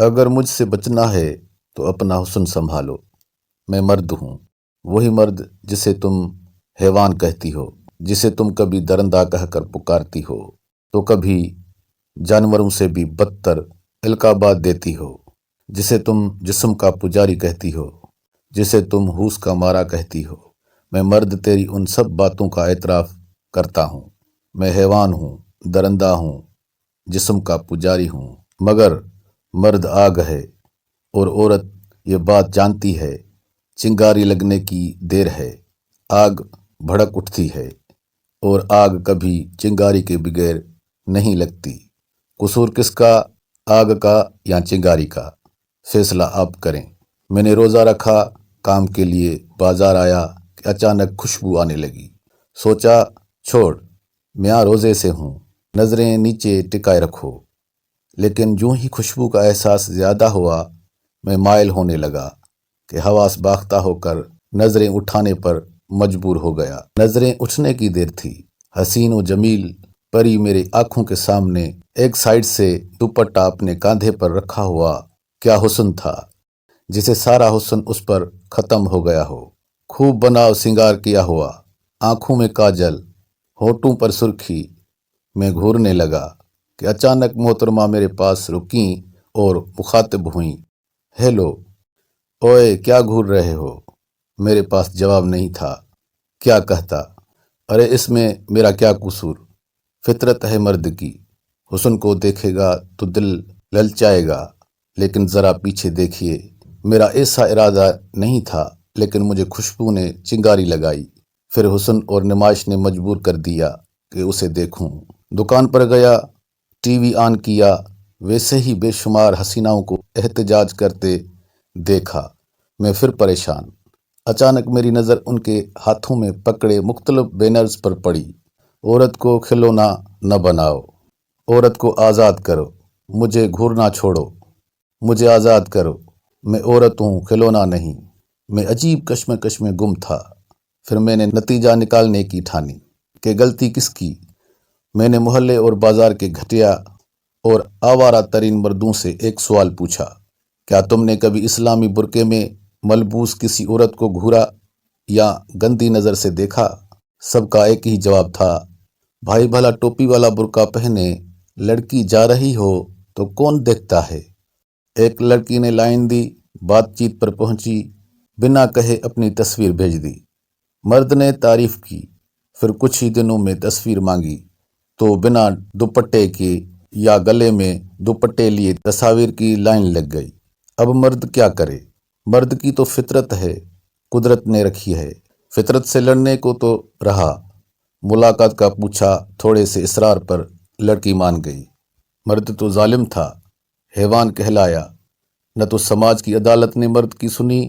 اگر مجھ سے بچنا ہے تو اپنا حسن سنبھالو۔ میں مرد ہوں، وہی مرد جسے تم حیوان کہتی ہو، جسے تم کبھی درندہ کہہ کر پکارتی ہو تو کبھی جانوروں سے بھی بدتر القابات دیتی ہو، جسے تم جسم کا پجاری کہتی ہو، جسے تم ہوش کا مارا کہتی ہو۔ میں مرد تیری ان سب باتوں کا اعتراف کرتا ہوں۔ میں حیوان ہوں، درندہ ہوں، جسم کا پجاری ہوں، مگر مرد آگ ہے، اور عورت یہ بات جانتی ہے۔ چنگاری لگنے کی دیر ہے، آگ بھڑک اٹھتی ہے، اور آگ کبھی چنگاری کے بغیر نہیں لگتی۔ قصور کس کا، آگ کا یا چنگاری کا؟ فیصلہ آپ کریں۔ میں نے روزہ رکھا، کام کے لیے بازار آیا کہ اچانک خوشبو آنے لگی۔ سوچا چھوڑ، میں روزے سے ہوں، نظریں نیچے ٹکائے رکھو۔ لیکن جوں ہی خوشبو کا احساس زیادہ ہوا، میں مائل ہونے لگا کہ حواس باختہ ہو کر نظریں اٹھانے پر مجبور ہو گیا۔ نظریں اٹھنے کی دیر تھی، حسین و جمیل پری میرے آنکھوں کے سامنے ایک سائیڈ سے دوپٹہ اپنے کاندھے پر رکھا ہوا۔ کیا حسن تھا، جسے سارا حسن اس پر ختم ہو گیا ہو۔ خوب بناؤ سنگار کیا ہوا، آنکھوں میں کاجل، ہونٹوں پر سرخی۔ میں گھورنے لگا کہ اچانک محترمہ میرے پاس رکیں اور مخاطب ہوئیں۔ ہیلو، اوئے کیا گھور رہے ہو؟ میرے پاس جواب نہیں تھا۔ کیا کہتا؟ ارے اس میں میرا کیا قصور؟ فطرت ہے مرد کی، حسن کو دیکھے گا تو دل للچائے گا۔ لیکن ذرا پیچھے دیکھیے، میرا ایسا ارادہ نہیں تھا، لیکن مجھے خوشبو نے چنگاری لگائی، پھر حسن اور نمائش نے مجبور کر دیا کہ اسے دیکھوں۔ دکان پر گیا، ٹی وی آن کیا، ویسے ہی بے شمار حسیناؤں کو احتجاج کرتے دیکھا۔ میں پھر پریشان۔ اچانک میری نظر ان کے ہاتھوں میں پکڑے مختلف بینرز پر پڑی۔ عورت کو کھلونا نہ بناؤ، عورت کو آزاد کرو، مجھے گھورنا چھوڑو، مجھے آزاد کرو، میں عورت ہوں، کھلونا نہیں۔ میں عجیب کشمکش میں گم تھا۔ پھر میں نے نتیجہ نکالنے کی ٹھانی کہ غلطی کس کی۔ میں نے محلے اور بازار کے گھٹیا اور آوارہ ترین مردوں سے ایک سوال پوچھا، کیا تم نے کبھی اسلامی برقعے میں ملبوس کسی عورت کو گھورا یا گندی نظر سے دیکھا؟ سب کا ایک ہی جواب تھا، بھائی بھلا ٹوپی والا برقع پہنے لڑکی جا رہی ہو تو کون دیکھتا ہے؟ ایک لڑکی نے لائن دی، بات چیت پر پہنچی، بنا کہے اپنی تصویر بھیج دی۔ مرد نے تعریف کی، پھر کچھ ہی دنوں میں تصویر مانگی تو بنا دوپٹے کے یا گلے میں دوپٹے لیے تصاویر کی لائن لگ گئی۔ اب مرد کیا کرے؟ مرد کی تو فطرت ہے، قدرت نے رکھی ہے، فطرت سے لڑنے کو تو رہا۔ ملاقات کا پوچھا، تھوڑے سے اصرار پر لڑکی مان گئی۔ مرد تو ظالم تھا، حیوان کہلایا۔ نہ تو سماج کی عدالت نے مرد کی سنی،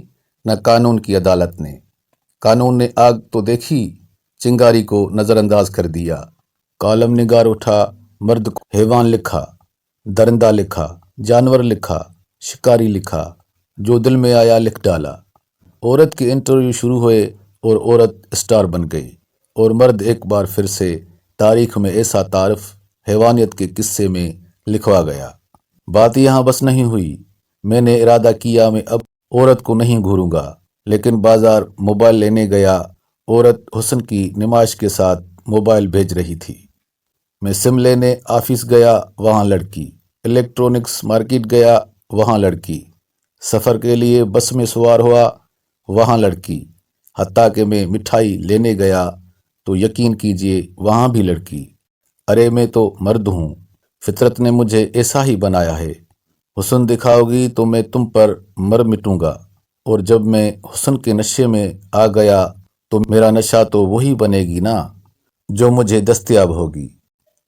نہ قانون کی عدالت نے۔ قانون نے آگ تو دیکھی، چنگاری کو نظر انداز کر دیا۔ کالم نگار اٹھا، مرد کو حیوان لکھا، درندہ لکھا، جانور لکھا، شکاری لکھا، جو دل میں آیا لکھ ڈالا۔ عورت کے انٹرویو شروع ہوئے اور عورت اسٹار بن گئی، اور مرد ایک بار پھر سے تاریخ میں ایسا تعارف حیوانیت کے قصے میں لکھوا گیا۔ بات یہاں بس نہیں ہوئی۔ میں نے ارادہ کیا میں اب عورت کو نہیں گھوروں گا، لیکن بازار موبائل لینے گیا۔ عورت حسن کی نمائش کے ساتھ موبائل بھیج رہی تھی۔ میں سم لینے آفس گیا، وہاں لڑکی۔ الیکٹرونکس مارکیٹ گیا، وہاں لڑکی۔ سفر کے لیے بس میں سوار ہوا، وہاں لڑکی۔ حتیٰ کہ میں مٹھائی لینے گیا تو یقین کیجیے وہاں بھی لڑکی۔ ارے میں تو مرد ہوں، فطرت نے مجھے ایسا ہی بنایا ہے۔ حسن دکھاؤ گی تو میں تم پر مر مٹوں گا، اور جب میں حسن کے نشے میں آ گیا تو میرا نشہ تو وہی بنے گی نا جو مجھے دستیاب ہوگی۔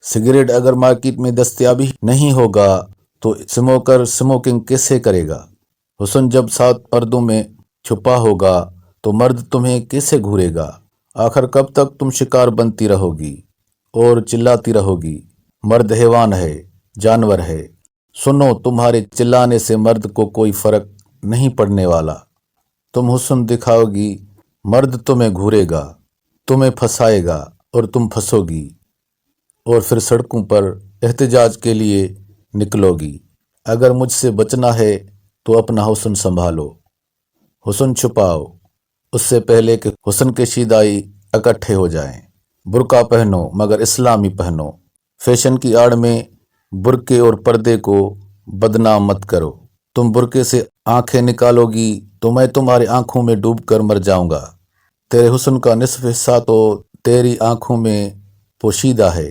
سگریٹ اگر مارکیٹ میں دستیاب ہی نہیں ہوگا تو اسموکر اسموکنگ کیسے کرے گا؟ حسن جب 7 پردوں میں چھپا ہوگا تو مرد تمہیں کیسے گھورے گا؟ آخر کب تک تم شکار بنتی رہو گی اور چلاتی رہو گی؟ مرد حیوان ہے، جانور ہے۔ سنو، تمہارے چلانے سے مرد کو کوئی فرق نہیں پڑنے والا۔ تم حسن دکھاؤ گی، مرد تمہیں گھورے گا، تمہیں پھنسائے گا اور تم پھنسو گی، اور پھر سڑکوں پر احتجاج کے لیے نکلو گی۔ اگر مجھ سے بچنا ہے تو اپنا حسن سنبھالو، حسن چھپاؤ اس سے پہلے کہ حسن کے شیدائی اکٹھے ہو جائیں۔ برقع پہنو مگر اسلامی پہنو، فیشن کی آڑ میں برقعے اور پردے کو بدنام مت کرو۔ تم برقعے سے آنکھیں نکالو گی تو میں تمہاری آنکھوں میں ڈوب کر مر جاؤں گا۔ تیرے حسن کا نصف حصہ تو تیری آنکھوں میں پوشیدہ ہے۔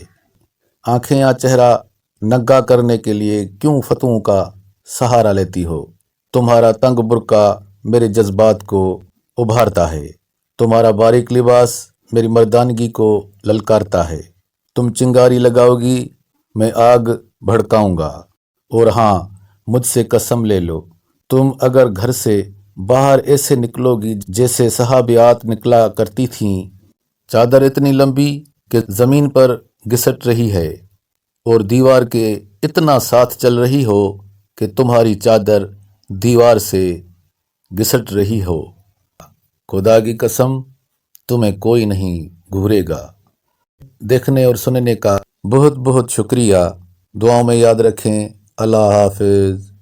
آنکھیں یا چہرہ ننگا کرنے کے لیے کیوں فتووں کا سہارا لیتی ہو؟ تمہارا تنگ برقع میرے جذبات کو ابھارتا ہے، تمہارا باریک لباس میری مردانگی کو للکارتا ہے۔ تم چنگاری لگاؤ گی، میں آگ بھڑکاؤں گا، اور ہاں مجھ سے قسم لے لو، تم اگر گھر سے باہر ایسے نکلو گی جیسے صحابیات نکلا کرتی تھیں، چادر اتنی لمبی کہ زمین پر گھسٹ رہی ہے اور دیوار کے اتنا ساتھ چل رہی ہو کہ تمہاری چادر دیوار سے گھسٹ رہی ہو، خدا کی قسم تمہیں کوئی نہیں گھورے گا۔ دیکھنے اور سننے کا بہت بہت شکریہ، دعاؤں میں یاد رکھیں۔ اللہ حافظ۔